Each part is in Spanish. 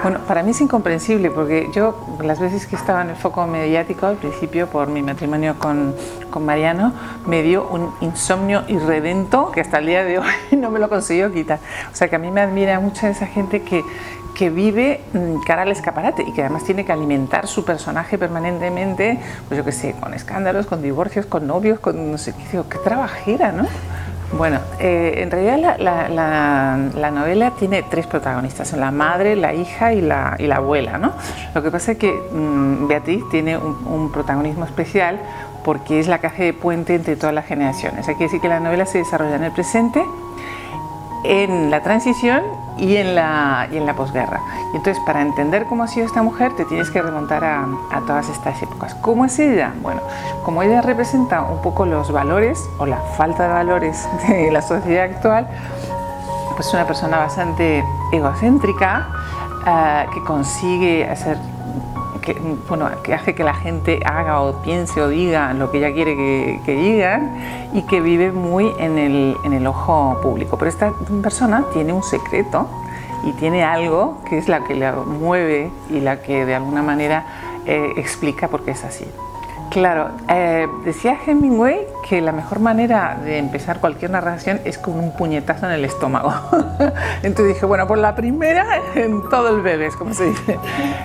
Bueno, para mí es incomprensible porque yo las veces que estaba en el foco mediático al principio por mi matrimonio con Mariano me dio un insomnio irredento que hasta el día de hoy no me lo consiguió quitar. O sea que a mí me admira mucho esa gente que vive cara al escaparate y que además tiene que alimentar su personaje permanentemente, pues yo qué sé, con escándalos, con divorcios, con novios, con no sé qué, digo, qué trabajera, ¿no? Bueno, en realidad la novela tiene tres protagonistas, son la madre, la hija y la abuela, ¿no? Lo que pasa es que Beatriz tiene un protagonismo especial porque es la que hace de puente entre todas las generaciones. Hay que decir que la novela se desarrolla en el presente, en la transición y en la posguerra. Y entonces, para entender cómo ha sido esta mujer, te tienes que remontar a todas estas épocas. ¿Cómo es ella? Bueno, como ella representa un poco los valores o la falta de valores de la sociedad actual, pues es una persona bastante egocéntrica, que consigue hacer que hace que la gente haga o piense o diga lo que ella quiere que digan y que vive muy en el ojo público. Pero esta persona tiene un secreto y tiene algo que es la que la mueve y la que de alguna manera explica por qué es así. Claro, decía Hemingway que la mejor manera de empezar cualquier narración es con un puñetazo en el estómago. Entonces dije, bueno, pues la primera en todo el bebé, como se dice.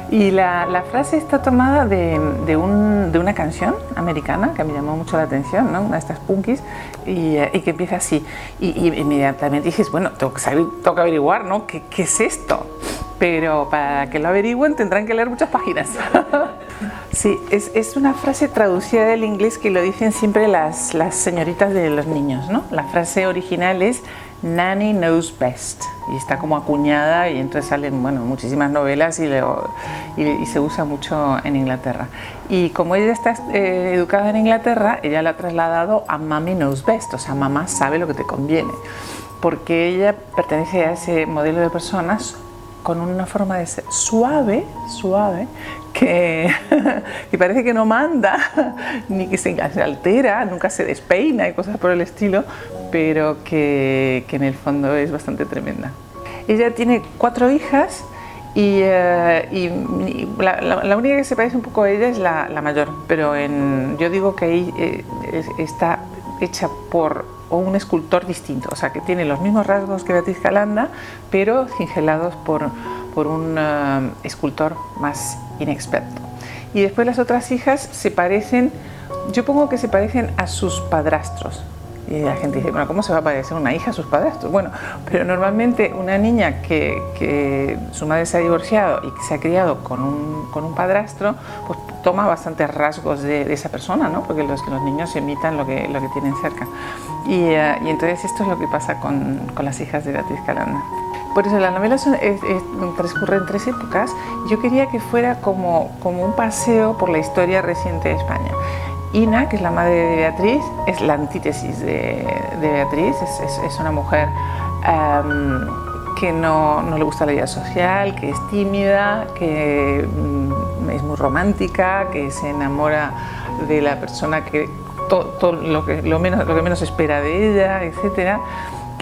Y la frase está tomada de una canción americana que me llamó mucho la atención, ¿no? Una de estas punkis, y que empieza así. Y inmediatamente dices, bueno, tengo que averiguar, ¿no? ¿Qué es esto? Pero para que lo averigüen tendrán que leer muchas páginas. Sí, es una frase traducida del inglés que lo dicen siempre las señoritas de los niños, ¿no? La frase original es Nanny knows best y está como acuñada y entonces salen, bueno, muchísimas novelas y se usa mucho en Inglaterra. Y como ella está educada en Inglaterra, ella la ha trasladado a Mommy knows best, o sea, mamá sabe lo que te conviene, porque ella pertenece a ese modelo de personas con una forma de ser suave, que parece que no manda, ni que se altera, nunca se despeina y cosas por el estilo, pero que en el fondo es bastante tremenda. Ella tiene 4 hijas y la única que se parece un poco a ella es la mayor, pero yo digo que ahí está hecha por un escultor distinto, o sea que tiene los mismos rasgos que Beatriz Calanda, pero cingelados por un escultor más inexperto. Y después las otras hijas se parecen, yo pongo que se parecen a sus padrastros. Y la gente dice, bueno, ¿cómo se va a parecer una hija a sus padrastros? Bueno, pero normalmente una niña que su madre se ha divorciado y que se ha criado con un padrastro, pues toma bastantes rasgos de esa persona, ¿no? Porque los niños imitan lo que tienen cerca. Y entonces esto es lo que pasa con las hijas de Beatriz Calanda. Por eso la novela transcurre en 3 épocas. Yo quería que fuera como un paseo por la historia reciente de España. Ina, que es la madre de Beatriz, es la antítesis de Beatriz, es una mujer que no le gusta la vida social, que es tímida, que es muy romántica, que se enamora de la persona que todo lo que menos espera de ella, etc.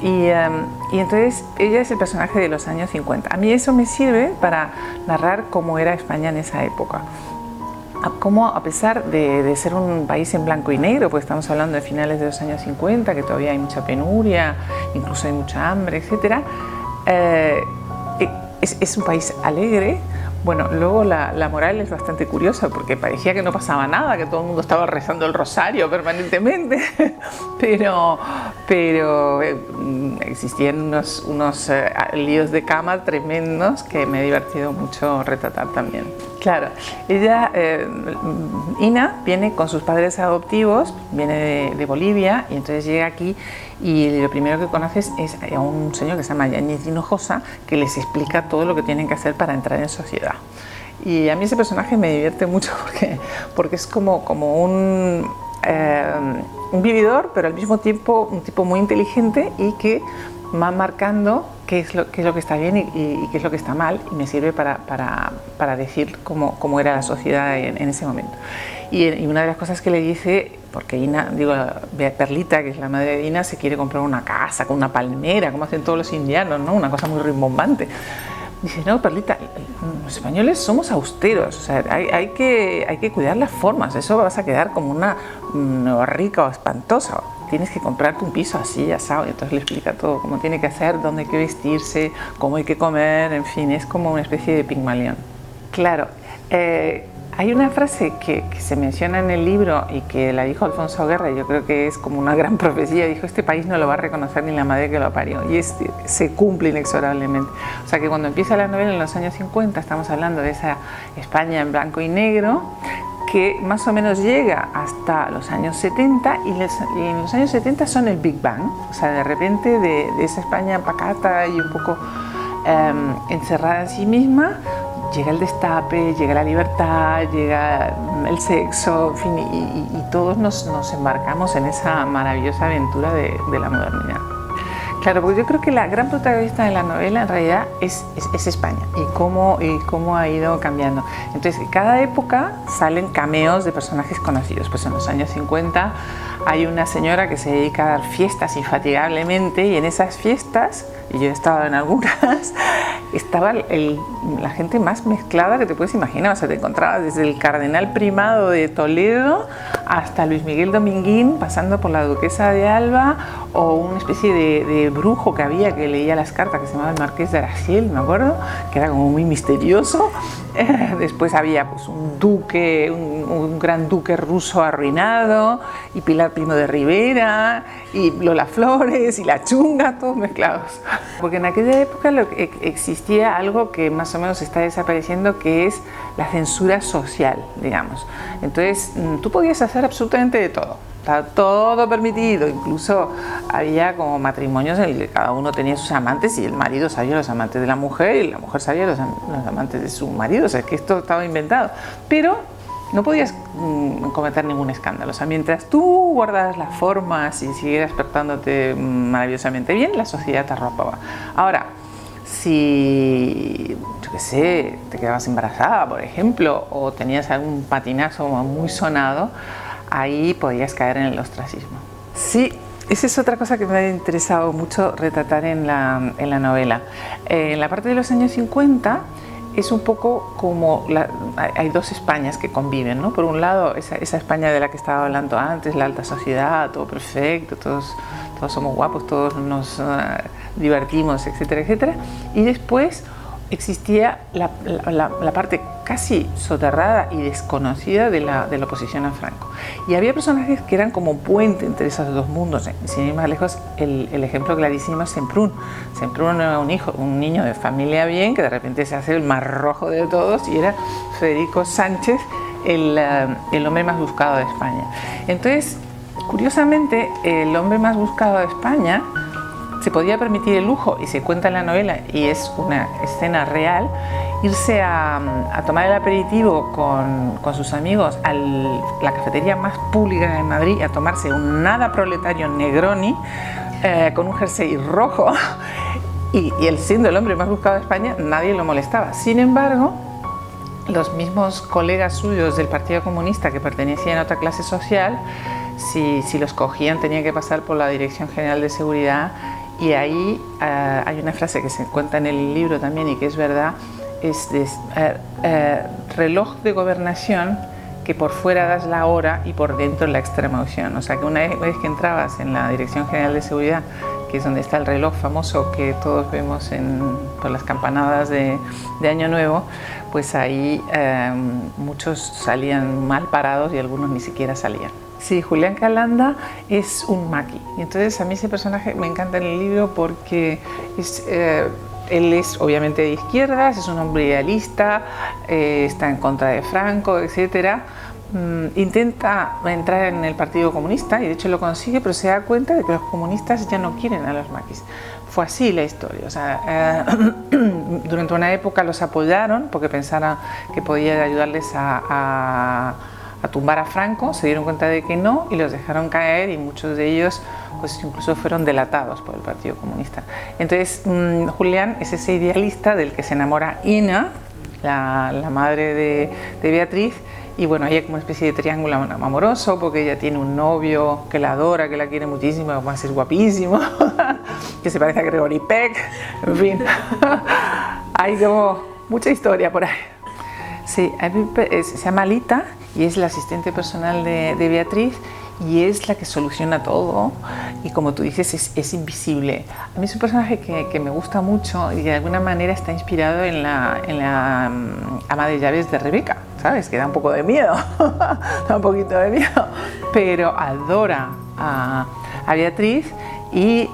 Y entonces ella es el personaje de los años 50. A mí eso me sirve para narrar cómo era España en esa época. Cómo, a pesar de ser un país en blanco y negro, pues estamos hablando de finales de los años 50, que todavía hay mucha penuria, incluso hay mucha hambre, etc., es un país alegre. Bueno, luego la moral es bastante curiosa porque parecía que no pasaba nada, que todo el mundo estaba rezando el rosario permanentemente, pero existían unos líos de cama tremendos que me he divertido mucho retratar también. Claro, ella, Ina, viene con sus padres adoptivos, viene de Bolivia y entonces llega aquí y lo primero que conoces es a un señor que se llama Yáñez Hinojosa que les explica todo lo que tienen que hacer para entrar en sociedad. Y a mí ese personaje me divierte mucho porque es como un vividor, pero al mismo tiempo un tipo muy inteligente y que va marcando qué es lo que está bien y qué es lo que está mal, y me sirve para decir cómo era la sociedad en ese momento. Y una de las cosas que le dice, porque Perlita, que es la madre de Ina, se quiere comprar una casa con una palmera, como hacen todos los indianos, ¿no? Una cosa muy rimbombante. Dice, no, Perlita, los españoles somos austeros, o sea, hay que cuidar las formas, eso vas a quedar como una rica o espantosa. Tienes que comprarte un piso así, asado, y entonces le explica todo, cómo tiene que hacer, dónde hay que vestirse, cómo hay que comer, en fin, es como una especie de Pigmalión. Claro, hay una frase que se menciona en el libro y que la dijo Alfonso Guerra, y yo creo que es como una gran profecía, dijo, este país no lo va a reconocer ni la madre que lo parió, y se cumple inexorablemente. O sea que cuando empieza la novela en los años 50, estamos hablando de esa España en blanco y negro, que más o menos llega hasta los años 70 y en los años 70 son el Big Bang, o sea, de repente de esa España pacata y un poco encerrada en sí misma, llega el destape, llega la libertad, llega el sexo, en fin, y todos nos embarcamos en esa maravillosa aventura de la modernidad. Claro, porque yo creo que la gran protagonista de la novela en realidad es España y cómo ha ido cambiando. Entonces, en cada época salen cameos de personajes conocidos. Pues en los años 50 hay una señora que se dedica a dar fiestas infatigablemente, y en esas fiestas, y yo he estado en algunas, estaba la gente más mezclada que te puedes imaginar. O sea, te encontrabas desde el cardenal primado de Toledo hasta Luis Miguel Dominguín, pasando por la duquesa de Alba, o una especie de brujo que había que leía las cartas, que se llamaba el Marqués de Araciel, me acuerdo, que era como muy misterioso. Después había pues un duque, un gran duque ruso arruinado, y Pilar Primo de Rivera, y Lola Flores, y la Chunga, todos mezclados. Porque en aquella época existía algo que más o menos está desapareciendo, que es la censura social, digamos. Entonces, tú podías hacer absolutamente de todo. Estaba todo permitido, incluso había como matrimonios en el que cada uno tenía sus amantes, y el marido sabía los amantes de la mujer y la mujer sabía los amantes de su marido. O sea, que esto estaba inventado, pero no podías cometer ningún escándalo. O sea, mientras tú guardas las formas y siguieras portándote maravillosamente bien, la sociedad te arropaba. Ahora, si, yo qué sé, te quedabas embarazada, por ejemplo, o tenías algún patinazo muy sonado, ahí podías caer en el ostracismo. Sí, esa es otra cosa que me ha interesado mucho retratar en la novela. En la parte de los años 50 es un poco como, hay dos Españas que conviven, ¿no? Por un lado, esa España de la que estaba hablando antes, la alta sociedad, todo perfecto, todos somos guapos, todos nos divertimos, etcétera, etcétera. Y después existía la parte casi soterrada y desconocida de la oposición a Franco. Y había personajes que eran como puente entre esos dos mundos. Sin ir más lejos, el ejemplo clarísimo es Semprún. Semprún era un niño de familia bien, que de repente se hace el más rojo de todos, y era Federico Sánchez, el hombre más buscado de España. Entonces, curiosamente, el hombre más buscado de España se podía permitir el lujo, y se cuenta en la novela, y es una escena real, irse a tomar el aperitivo con sus amigos a la cafetería más pública de Madrid, a tomarse un nada proletario Negroni con un jersey rojo, y él, siendo el hombre más buscado de España, nadie lo molestaba. Sin embargo, los mismos colegas suyos del Partido Comunista, que pertenecían a otra clase social, si los cogían tenían que pasar por la Dirección General de Seguridad. Y ahí hay una frase que se cuenta en el libro también, y que es verdad, es reloj de gobernación, que por fuera das la hora y por dentro la extrema unción. O sea, que una vez que entrabas en la Dirección General de Seguridad, que es donde está el reloj famoso que todos vemos por las campanadas de Año Nuevo, pues ahí muchos salían mal parados y algunos ni siquiera salían. Sí, Julián Calanda es un maqui, y entonces a mí ese personaje me encanta en el libro porque él es obviamente de izquierdas, es un hombre idealista, está en contra de Franco, etc. Intenta entrar en el Partido Comunista, y de hecho lo consigue, pero se da cuenta de que los comunistas ya no quieren a los maquis. Fue así la historia. O sea, durante una época los apoyaron porque pensaron que podía ayudarles a tumbar a Franco, se dieron cuenta de que no, y los dejaron caer, y muchos de ellos pues incluso fueron delatados por el Partido Comunista. Entonces Julián es ese idealista del que se enamora Ina, la madre de Beatriz, y bueno, hay como una especie de triángulo amoroso, porque ella tiene un novio que la adora, que la quiere muchísimo, además es guapísimo, que se parece a Gregory Peck, en fin. Hay como mucha historia por ahí. Sí, se llama Lita y es la asistente personal de Beatriz y es la que soluciona todo y como tú dices es invisible. A mí es un personaje que me gusta mucho y de alguna manera está inspirado en la ama de llaves de Rebeca, ¿sabes? Que da un poco de miedo, da un poquito de miedo, pero adora a Beatriz y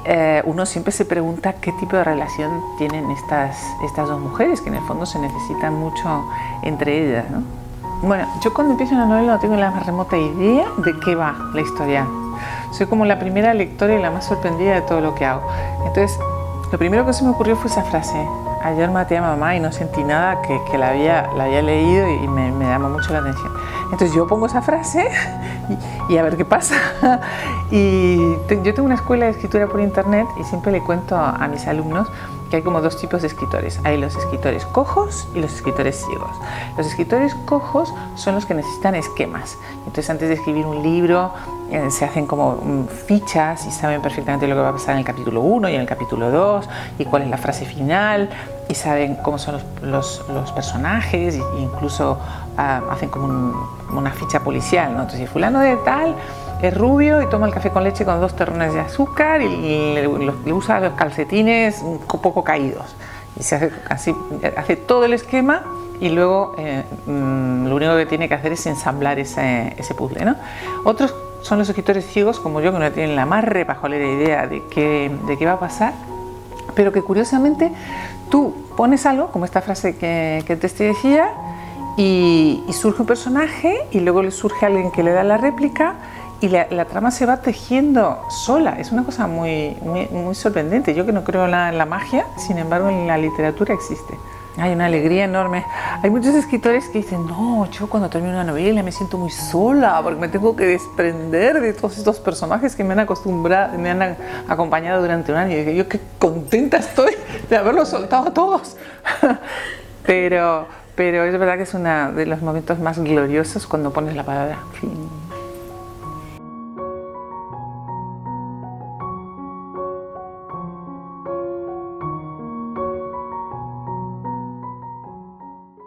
uno siempre se pregunta qué tipo de relación tienen estas dos mujeres que en el fondo se necesitan mucho entre ellas, ¿no? Bueno, yo cuando empiezo una novela no tengo la más remota idea de qué va la historia. Soy como la primera lectora y la más sorprendida de todo lo que hago. Entonces, lo primero que se me ocurrió fue esa frase. Ayer maté a mamá y no sentí nada, que la había leído y me llamó mucho la atención. Entonces yo pongo esa frase y a ver qué pasa. Y yo tengo una escuela de escritura por internet y siempre le cuento a mis alumnos que hay como dos tipos de escritores. Hay los escritores cojos y los escritores ciegos. Los escritores cojos son los que necesitan esquemas. Entonces antes de escribir un libro se hacen como fichas y saben perfectamente lo que va a pasar en el capítulo 1 y en el capítulo 2 y cuál es la frase final y saben cómo son los personajes e incluso hacen como una ficha policial, ¿no? Entonces fulano de tal es rubio y toma el café con leche con 2 terrones de azúcar y le usa los calcetines un poco caídos y se hace así, hace todo el esquema y luego lo único que tiene que hacer es ensamblar ese puzzle, ¿no? Otros son los escritores ciegos como yo que no tienen la más repajolera idea de qué va a pasar, pero que curiosamente tú pones algo como esta frase que te decía y surge un personaje y luego le surge alguien que le da la réplica y la trama se va tejiendo sola. Es una cosa muy sorprendente. Yo que no creo en la magia, sin embargo en la literatura existe. Hay una alegría enorme. Hay muchos escritores que dicen, no, yo cuando termino una novela me siento muy sola porque me tengo que desprender de todos estos personajes que me han acompañado durante un año. Y yo qué contenta estoy de haberlos soltado todos. pero es verdad que es uno de los momentos más gloriosos cuando pones la palabra fin.